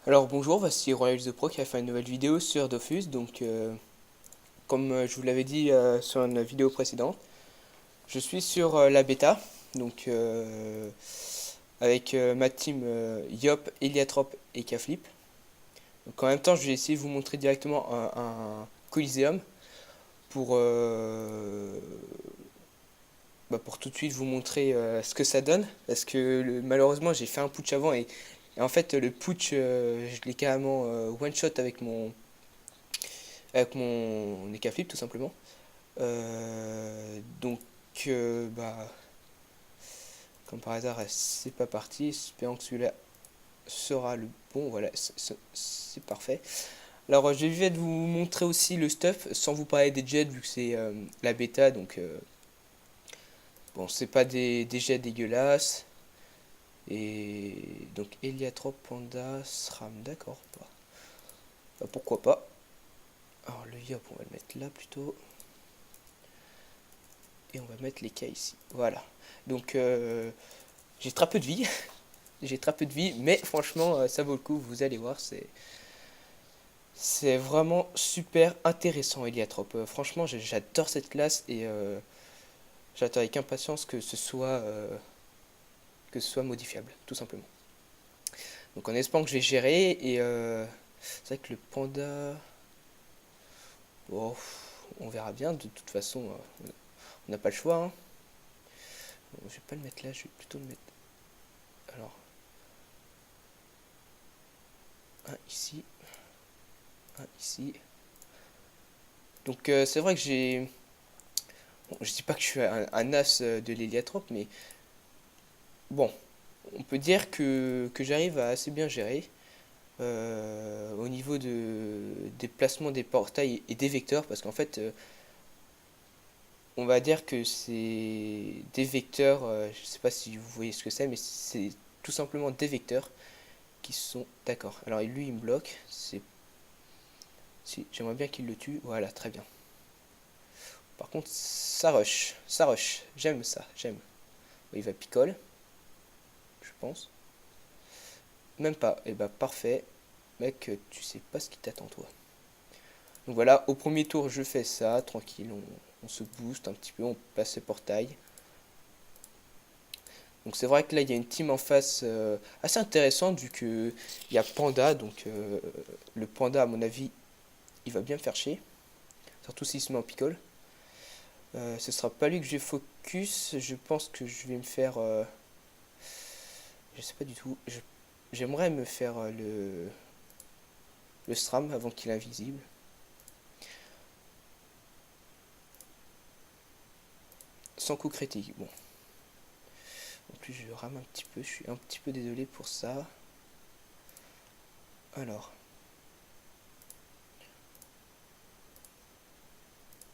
Alors bonjour, voici Royal the Pro qui a fait une nouvelle vidéo sur Dofus. Donc comme je vous l'avais dit sur une vidéo précédente, je suis sur la bêta. Donc avec ma team Yop, Eliatrop et Kaflip. Donc en même temps je vais essayer de vous montrer directement un Coliseum pour, pour tout de suite vous montrer ce que ça donne. Parce que malheureusement j'ai fait un putsch avant et en fait le putsch je l'ai carrément one shot avec mon Flip tout simplement. Donc, bah, comme par hasard, c'est pas parti. Espérons que celui-là sera le bon. Voilà, c'est parfait. Alors, je vais vous montrer aussi le stuff sans vous parler des jets vu que c'est la bêta. Donc, bon, c'est pas des jets dégueulasses. Et donc, Eliatrop, Panda, SRAM, d'accord. Bah, pourquoi pas. Alors, le Yop, on va le mettre là plutôt. Et on va mettre les cas ici. Voilà. Donc j'ai très peu de vie. J'ai très peu de vie, mais franchement ça vaut le coup, vous allez voir, c'est vraiment super intéressant Eliatrop. Franchement j'adore cette classe et j'attends avec impatience que ce soit modifiable, tout simplement. Donc en espérant que je vais gérer et c'est vrai que le panda, bon, on verra bien, de toute façon on n'a pas le choix. Hein. Bon, je vais pas le mettre là, je vais plutôt le mettre. Alors, un ici, un ici. Donc c'est vrai que j'ai... Bon, je dis pas que je suis un as de l'héliatrope, mais bon, on peut dire que j'arrive à assez bien gérer au niveau des placements des portails et des vecteurs, parce qu'en fait, on va dire que c'est des vecteurs, je sais pas si vous voyez ce que c'est, mais c'est tout simplement des vecteurs qui sont... D'accord, alors lui il me bloque, c'est... Si, j'aimerais bien qu'il le tue, voilà, très bien. Par contre, ça rush, j'aime ça, j'aime. Il va picole, je pense. Même pas. Et bah parfait. Mec, tu sais pas ce qui t'attend toi. Donc voilà, au premier tour je fais ça, tranquille, on se booste un petit peu, on passe le portail. Donc c'est vrai que là il y a une team en face assez intéressante vu que il y a Panda, donc le Panda à mon avis il va bien me faire chier. Surtout s'il se met en picole. Ce sera pas lui que je vais focus, je pense que je vais me faire... je sais pas du tout, j'aimerais me faire le SRAM avant qu'il est invisible. Sans coup critique, bon. En plus, je rame un petit peu, je suis un petit peu désolé pour ça. Alors,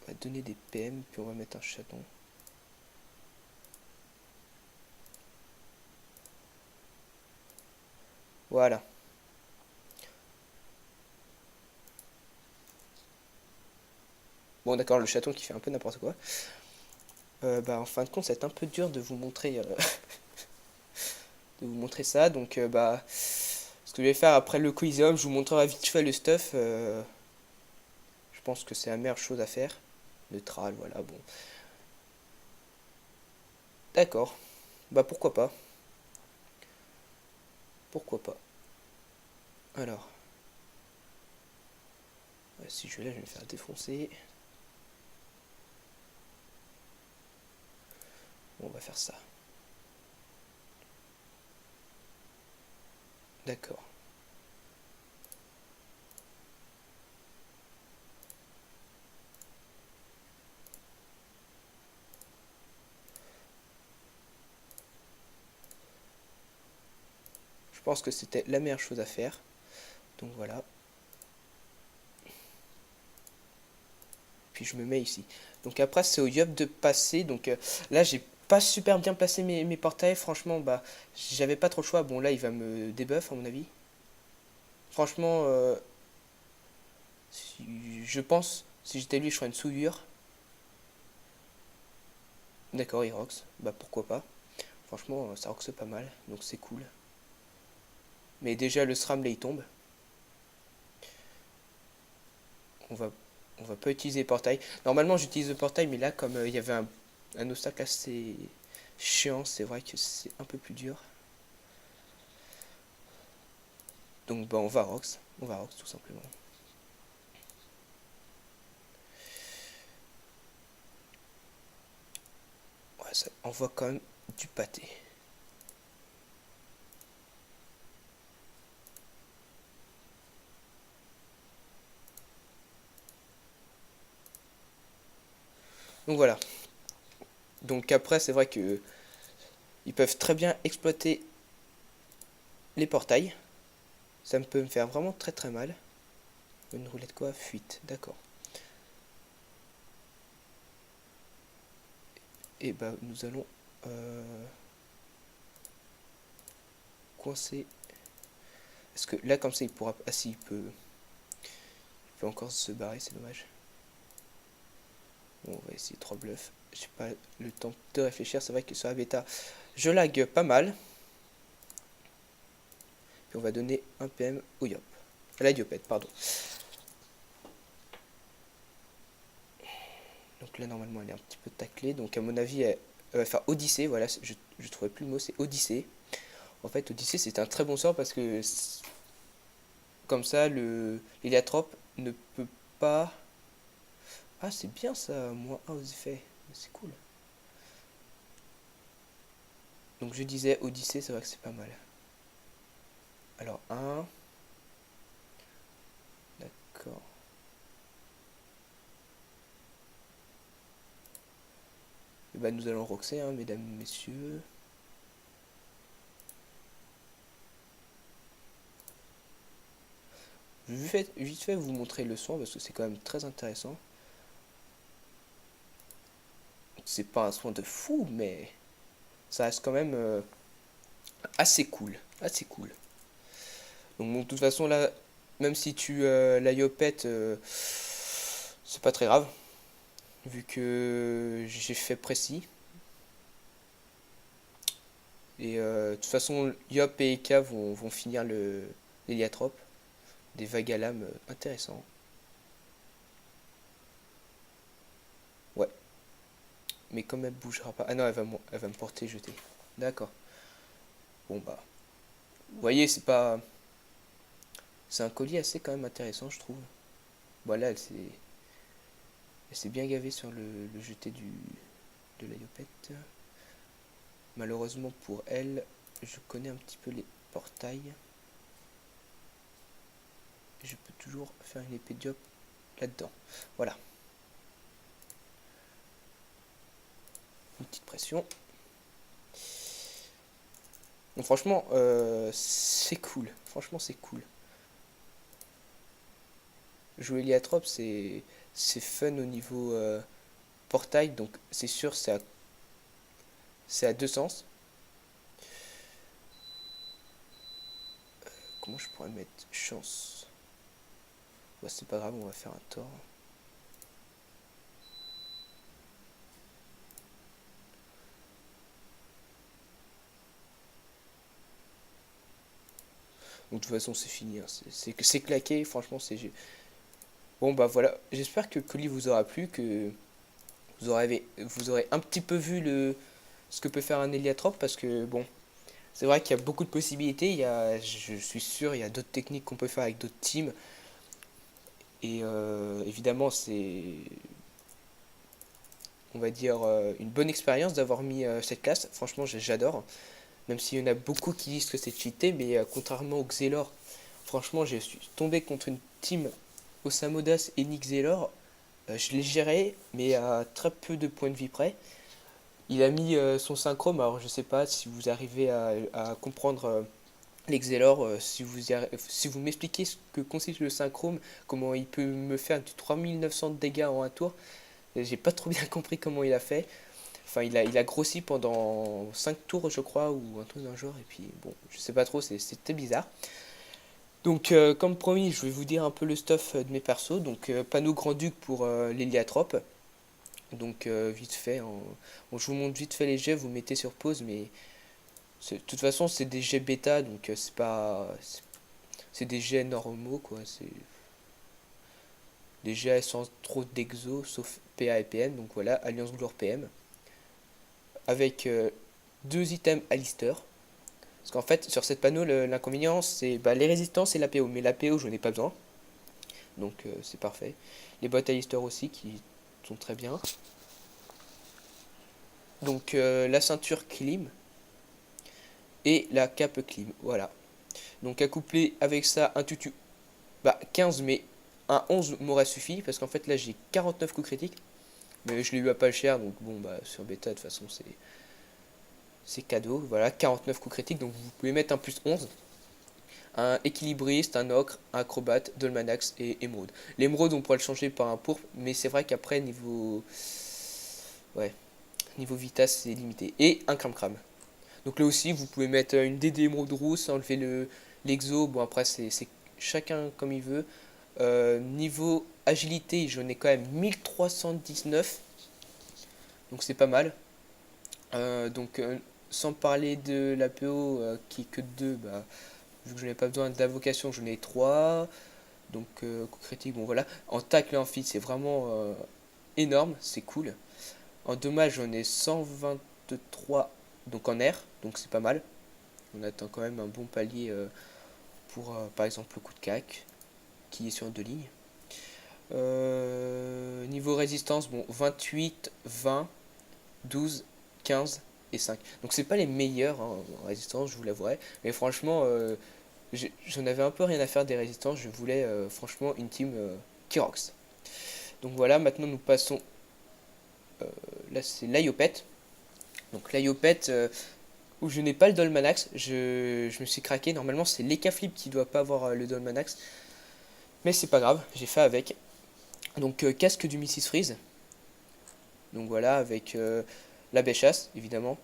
on va donner des PM, puis on va mettre un chaton. Voilà. Bon, d'accord, le chaton qui fait un peu n'importe quoi. Bah, en fin de compte, c'est un peu dur de vous montrer, de vous montrer ça. Donc, bah, ce que je vais faire après le Coliseum, je vous montrerai vite fait le stuff. Je pense que c'est la meilleure chose à faire. Neutral, voilà, bon. D'accord. Bah, pourquoi pas. Pourquoi pas. Alors, si je vais là, je vais me faire défoncer. Bon, on va faire ça. D'accord. Je pense que c'était la meilleure chose à faire. Donc voilà. Puis je me mets ici. Donc après c'est au Yop de passer. Donc là j'ai pas super bien placé mes portails. Franchement bah j'avais pas trop le choix. Bon là il va me debuff à mon avis. Franchement je pense si j'étais lui je ferais une souillure. D'accord il rox. Bah pourquoi pas. Franchement ça roxe pas mal. Donc c'est cool. Mais déjà le SRAM là il tombe. on va, on va pas utiliser le portail. Normalement j'utilise le portail, mais là comme il y avait un obstacle assez chiant, c'est vrai que c'est un peu plus dur. Donc bah on va Rox tout simplement. Ouais, ça envoie quand même du pâté. Donc voilà. Donc après c'est vrai que ils peuvent très bien exploiter les portails. Ça peut me faire vraiment très très mal. Une roulette quoi? Fuite, d'accord. Et bah nous allons coincer. Est-ce que là comme ça il pourra. Ah si il peut encore se barrer, c'est dommage. Bon, on va essayer 3 bluffs. J'ai pas le temps de réfléchir, c'est vrai que sur la bêta je lag pas mal. Puis on va donner un PM au Yop. À la Diopète, pardon. Donc là normalement elle est un petit peu taclée. Donc à mon avis elle va faire Odyssée. Voilà, je trouvais plus le mot, c'est Odyssée. En fait Odyssée c'est un très bon sort parce que comme ça l'héliatrope ne peut pas. Ah c'est bien ça, moins 1 aux effets. C'est cool. Donc je disais Odyssée, c'est vrai que c'est pas mal. Alors 1. D'accord. Et bah nous allons roxer, hein, mesdames, messieurs. Vite fait vous montrer le soin parce que c'est quand même très intéressant. C'est pas un soin de fou, mais ça reste quand même assez cool. Assez cool. Donc bon, de toute façon là, même si tu la Yopette, c'est pas très grave. Vu que j'ai fait précis. Et de toute façon, Yop et Eka vont finir l'héliatrope. Des vagues à lame intéressants. Ouais. Mais comme elle bougera pas. Ah non, elle va me porter jeter. D'accord. Bon bah. Vous voyez, c'est pas. C'est un collier assez quand même intéressant, je trouve. Voilà, elle s'est bien gavée sur le jeté de la Yopette. Malheureusement pour elle, je connais un petit peu les portails. Je peux toujours faire une épée diop là-dedans. Voilà. Une petite pression. Donc franchement, c'est cool. Franchement, c'est cool. Jouer Liatrope, c'est fun au niveau portail. Donc c'est sûr, c'est à deux sens. Comment je pourrais mettre chance? Bah, c'est pas grave, on va faire un tort. Donc de toute façon, c'est fini. Hein. C'est claqué. Franchement, c'est. Bon, bah voilà. J'espère que le colis vous aura plu. Que vous aurez un petit peu vu ce que peut faire un héliatrope. Parce que, bon, c'est vrai qu'il y a beaucoup de possibilités. Je suis sûr, il y a d'autres techniques qu'on peut faire avec d'autres teams. Et évidemment, c'est, on va dire, une bonne expérience d'avoir mis cette classe. Franchement, j'adore. Même s'il y en a beaucoup qui disent que c'est cheaté, mais contrairement au Xelor, franchement, je suis tombé contre une team Osamodas et Nick Xelor. Je l'ai géré, mais à très peu de points de vie près. Il a mis son synchrome, alors je sais pas si vous arrivez à comprendre les Xelor, si vous m'expliquez ce que consiste le synchrome, comment il peut me faire du 3900 de dégâts en un tour. J'ai pas trop bien compris comment il a fait. Enfin, il a grossi pendant 5 tours, je crois, ou un truc d'un genre. Et puis, bon, je sais pas trop, c'était bizarre. Donc, comme promis, je vais vous dire un peu le stuff de mes persos. Donc, panneau grand-duc pour l'héliatrope. Donc, vite fait, je vous montre vite fait les jets, vous mettez sur pause, mais de toute façon, c'est des jets bêta, donc c'est pas. C'est des jets normaux, quoi. déjà sans trop d'exo, sauf PA et PM, donc voilà, Alliance Gloire PM, avec deux items Alistair. Parce qu'en fait, sur cette panneau, l'inconvénient, c'est bah, les résistances et l'APO, mais l'APO, je n'en ai pas besoin, donc c'est parfait. Les bottes Alistair aussi, qui sont très bien. Donc la ceinture Clim et la cape Clim, voilà. Donc à coupler avec ça un tutu, bah 15, mais un 11 m'aurait suffi, parce qu'en fait là j'ai 49 coups critiques. Mais je l'ai eu à pas cher, donc bon, bah sur bêta, de toute façon, c'est cadeau. Voilà, 49 coups critiques, donc vous pouvez mettre un plus 11. Un équilibriste, un ocre, un acrobate, dolmanax et émeraude. L'émeraude, on pourrait le changer par un pourpre, mais c'est vrai qu'après, niveau. Ouais, niveau Vitas, c'est limité. Et un cram-cram. Donc là aussi, vous pouvez mettre une DD émeraude rousse, enlever l'exo. Bon, après, c'est chacun comme il veut. Niveau agilité, j'en ai quand même 1319. Donc c'est pas mal. Sans parler de l'APO qui est que de 2, bah, vu que je n'ai pas besoin d'invocation, j'en ai 3. Donc coup critique, bon voilà. En tacle et en feat, c'est vraiment énorme, c'est cool. En dommage, j'en ai 123, donc en air, donc c'est pas mal. On attend quand même un bon palier pour par exemple le coup de cac, qui est sur 2 lignes. Niveau résistance, bon, 28, 20, 12, 15 et 5. Donc c'est pas les meilleurs hein, en résistance, je vous l'avouerai. Mais franchement, j'en avais un peu rien à faire des résistances. Je voulais franchement une team Kirox. Donc voilà, maintenant nous passons. Là c'est l'Iopet. Donc l'Iopet, où je n'ai pas le Dolmanax, je me suis craqué. Normalement c'est l'Ekaflip qui doit pas avoir le Dolmanax. Mais c'est pas grave, j'ai fait avec. Donc casque du Mrs Freeze. Donc voilà, avec la Béchasse, évidemment.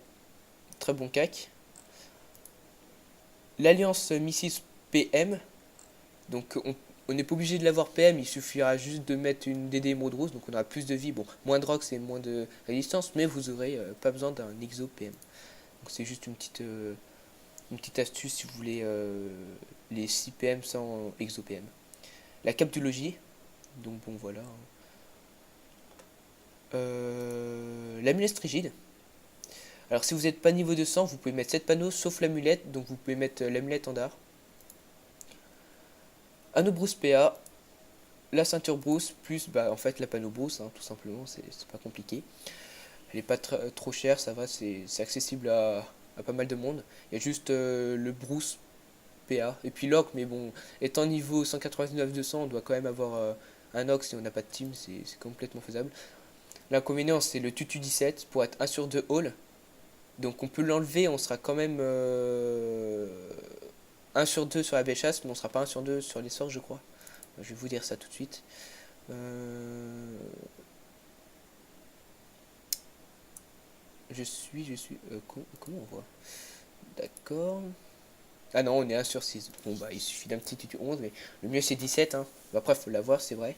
Très bon cac. L'Alliance Mrs PM. Donc on n'est pas obligé de l'avoir PM, il suffira juste de mettre une DD émeraude rouge, donc on aura plus de vie, bon, moins de rox et moins de résistance, mais vous aurez pas besoin d'un exo PM. Donc c'est juste une petite astuce si vous voulez les 6 PM sans exo PM. La cape du logis, donc bon voilà. L'amulette rigide. Alors si vous n'êtes pas niveau 200, vous pouvez mettre 7 panneaux sauf l'amulette, donc vous pouvez mettre l'amulette en dard. Anneau Bruce PA, la ceinture Bruce plus bah en fait la panneau Bruce hein, tout simplement, c'est pas compliqué. Elle est pas trop chère, ça va, c'est accessible à pas mal de monde. Il y a juste le Bruce PA et puis l'Oc, mais bon, étant niveau 199-200, on doit quand même avoir un Oc si on n'a pas de team, c'est complètement faisable. L'inconvénient c'est le Tutu 17 pour être 1 sur 2 all. Donc on peut l'enlever, on sera quand même 1 sur 2 sur la béchasse, mais on sera pas 1 sur 2 sur les sorts je crois. Je vais vous dire ça tout de suite. Je suis. Comment on voit? D'accord. Ah non, on est 1 sur 6. Bon bah il suffit d'un petit tutu 11, mais le mieux c'est 17. Hein. Bah, après, faut l'avoir, c'est vrai.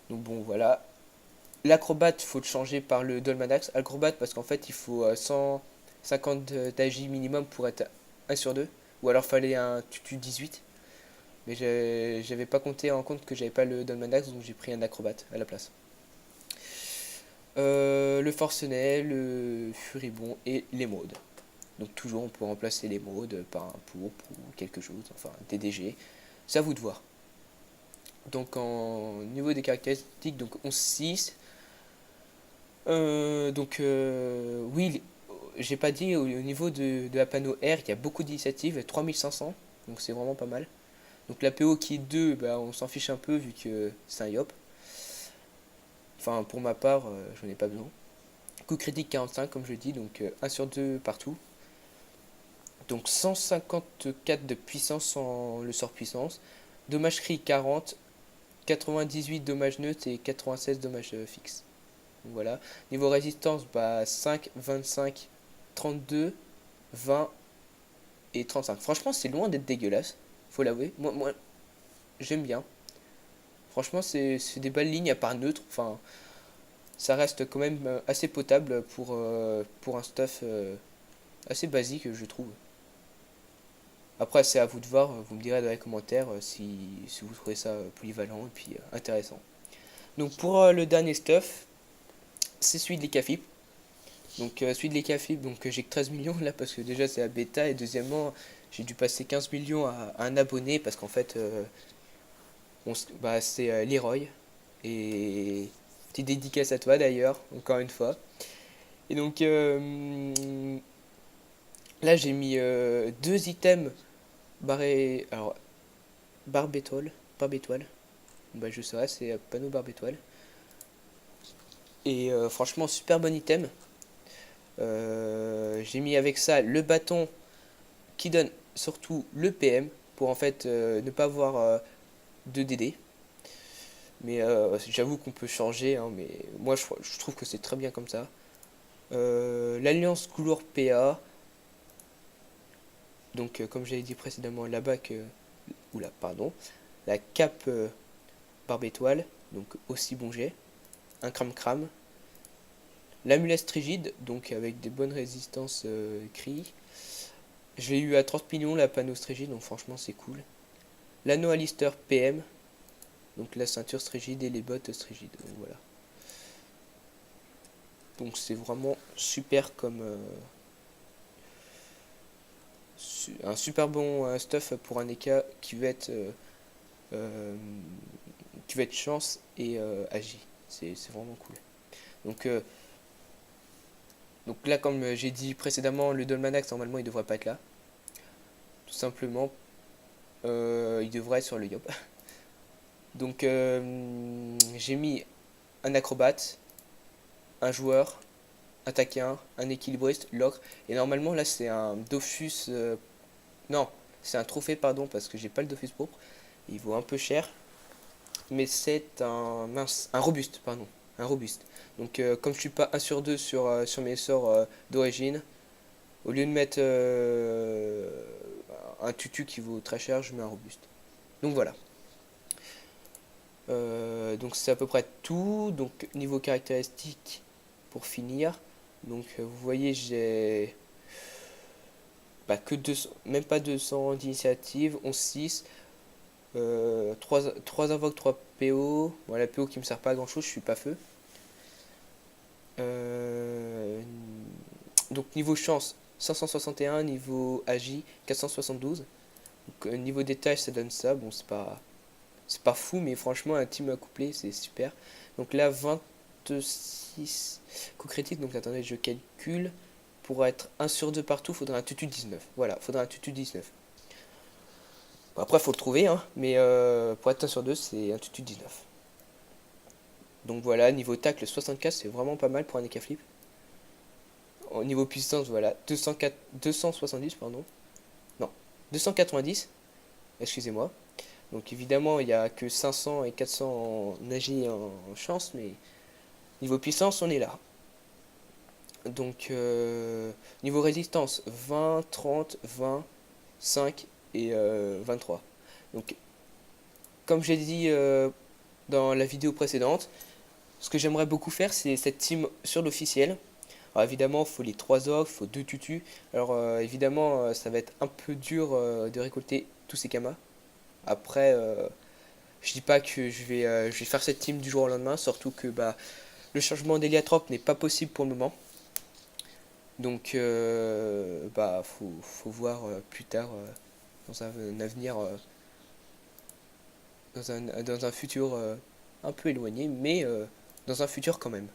Donc bon, voilà. L'acrobate, faut le changer par le Dolmanax. Acrobate, parce qu'en fait, il faut 150 d'AJ minimum pour être 1 sur 2. Ou alors fallait un tutu 18. Mais j'avais pas compté en compte que j'avais pas le Dolmanax, donc j'ai pris un acrobate à la place. Le forcenet, le furibond et l'émeraude. Donc toujours on peut remplacer l'émeraude par un pourpre ou quelque chose, enfin un DDG, c'est à vous de voir. Donc en niveau des caractéristiques, donc 11-6. Oui, j'ai pas dit au niveau de la panneau R, il y a beaucoup d'initiatives, 3500, donc c'est vraiment pas mal. Donc la PO qui est 2, bah, on s'en fiche un peu vu que c'est un YOP. Enfin pour ma part, j'en ai pas besoin. Coup critique 45 comme je dis, donc 1 sur 2 partout. Donc 154 de puissance sans le sort puissance. Dommage crit 40, 98 dommages neutres et 96 dommages fixes. Donc voilà. Niveau résistance, bah 5, 25, 32, 20 et 35. Franchement, c'est loin d'être dégueulasse. Faut l'avouer. Moi j'aime bien. Franchement, c'est des belles lignes à part neutre. Enfin, ça reste quand même assez potable pour un stuff assez basique, je trouve. Après, c'est à vous de voir, vous me direz dans les commentaires si vous trouvez ça polyvalent et puis intéressant. Donc pour le dernier stuff, c'est celui de l'Ecaflip. Donc celui de l'Ecaflip, donc j'ai que 13 millions là parce que déjà c'est la bêta et deuxièmement j'ai dû passer 15 millions à un abonné parce qu'en fait bah, c'est Leroy et petite dédicace à toi d'ailleurs encore une fois. Et donc là j'ai mis deux items barré alors barbe étoile, bah je sais c'est panneau barbe étoile et franchement super bon item. J'ai mis avec ça le bâton qui donne surtout le PM pour en fait ne pas avoir de DD. Mais j'avoue qu'on peut changer, hein, mais moi je trouve que c'est très bien comme ça. L'alliance couleur PA, donc comme j'avais dit précédemment, la bac, oula, pardon, la cape barbe étoile, donc aussi bon jet, un cram, l'amulette rigide, donc avec des bonnes résistances cri. Je l'ai eu à 30 millions la panneau rigide, donc franchement c'est cool. L'anneau Alistair PM, donc la ceinture rigide et les bottes rigides, donc voilà. Donc c'est vraiment super comme un super bon stuff pour un EK euh, qui va être chance et agi. C'est vraiment cool. Donc, euh, donc là, comme j'ai dit précédemment, le Dolmanax normalement il devrait pas être là. Tout simplement, il devrait être sur le Yop. Donc j'ai mis un acrobate, un joueur, un taquin, un équilibriste, l'ocre. Et normalement là c'est un Dofus. Non, c'est un trophée pardon parce que j'ai pas le Dofus propre. Il vaut un peu cher. Mais c'est un mince, un robuste, pardon. Un robuste. Donc comme je suis pas un sur 2 sur mes sorts d'origine, au lieu de mettre un tutu qui vaut très cher, je mets un robuste. Donc voilà. Donc c'est à peu près tout. Donc niveau caractéristiques pour finir. Donc vous voyez j'ai bah, que 200, même pas 200 d'initiative, 11-6, 3 invoques, 3 PO. Bon, la PO qui me sert pas à grand chose, je suis pas feu. Euh, donc niveau chance 561, niveau agi 472. Donc niveau détail ça donne ça. Bon c'est pas fou mais franchement un team à coupler c'est super. Donc là 26 coups critiques. Donc attendez je calcule. Pour être 1 sur 2 partout faudrait un tutu 19. Voilà faudrait un tutu 19. Bon, après faut le trouver hein. Mais pour être 1 sur 2 c'est un tutu 19. Donc voilà niveau tacle 64 c'est vraiment pas mal pour un EK flip. Au niveau puissance, voilà, 204, 270, pardon. Non, 290, excusez-moi. Donc évidemment, il n'y a que 500 et 400 en agi en chance, mais niveau puissance, on est là. Donc niveau résistance, 20, 30, 20, 5 et 23. Donc comme j'ai dit dans la vidéo précédente, ce que j'aimerais beaucoup faire, c'est cette team sur l'officiel. Alors évidemment, il faut les 3 orques, il faut 2 tutus. Alors évidemment, ça va être un peu dur de récolter tous ces kamas. Après, je dis pas que je vais faire cette team du jour au lendemain, surtout que bah, le changement d'héliatrope n'est pas possible pour le moment. Donc bah faut voir plus tard dans un avenir, dans un futur un peu éloigné, mais dans un futur quand même.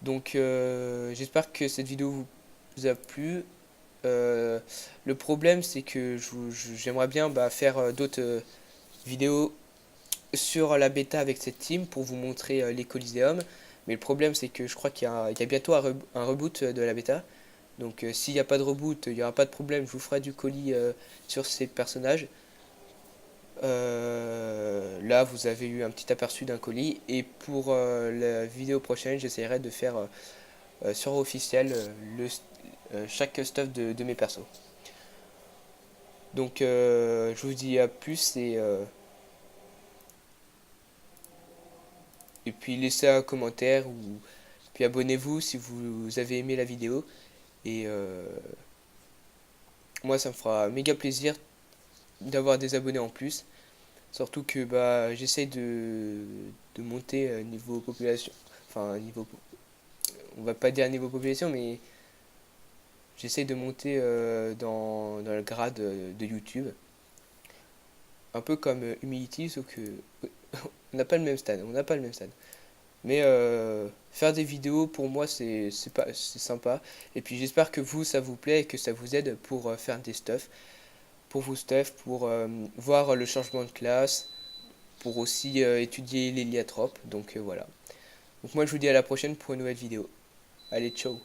Donc j'espère que cette vidéo vous a plu. Le problème c'est que j'aimerais bien bah, faire d'autres vidéos sur la bêta avec cette team pour vous montrer les Coliseum. Mais le problème c'est que je crois qu'il y a bientôt un reboot de la bêta. Donc s'il n'y a pas de reboot, il n'y aura pas de problème, je vous ferai du colis sur ces personnages. Là vous avez eu un petit aperçu d'un colis. Et pour la vidéo prochaine j'essaierai de faire sur officiel chaque stuff de mes persos. Donc je vous dis à plus et puis laissez un commentaire ou puis abonnez-vous si vous avez aimé la vidéo et moi ça me fera méga plaisir d'avoir des abonnés en plus. Surtout que bah j'essaye de monter niveau population. Enfin niveau, on va pas dire niveau population, mais j'essaye de monter dans le grade de YouTube. Un peu comme Humility, sauf que on n'a pas le même stade. On n'a pas le même stade. Mais faire des vidéos pour moi c'est sympa. Et puis j'espère que vous ça vous plaît et que ça vous aide pour faire des stuff. Pour vous stuff, pour voir le changement de classe, pour aussi étudier l'héliatrope. Donc voilà. Donc moi je vous dis à la prochaine pour une nouvelle vidéo. Allez, ciao.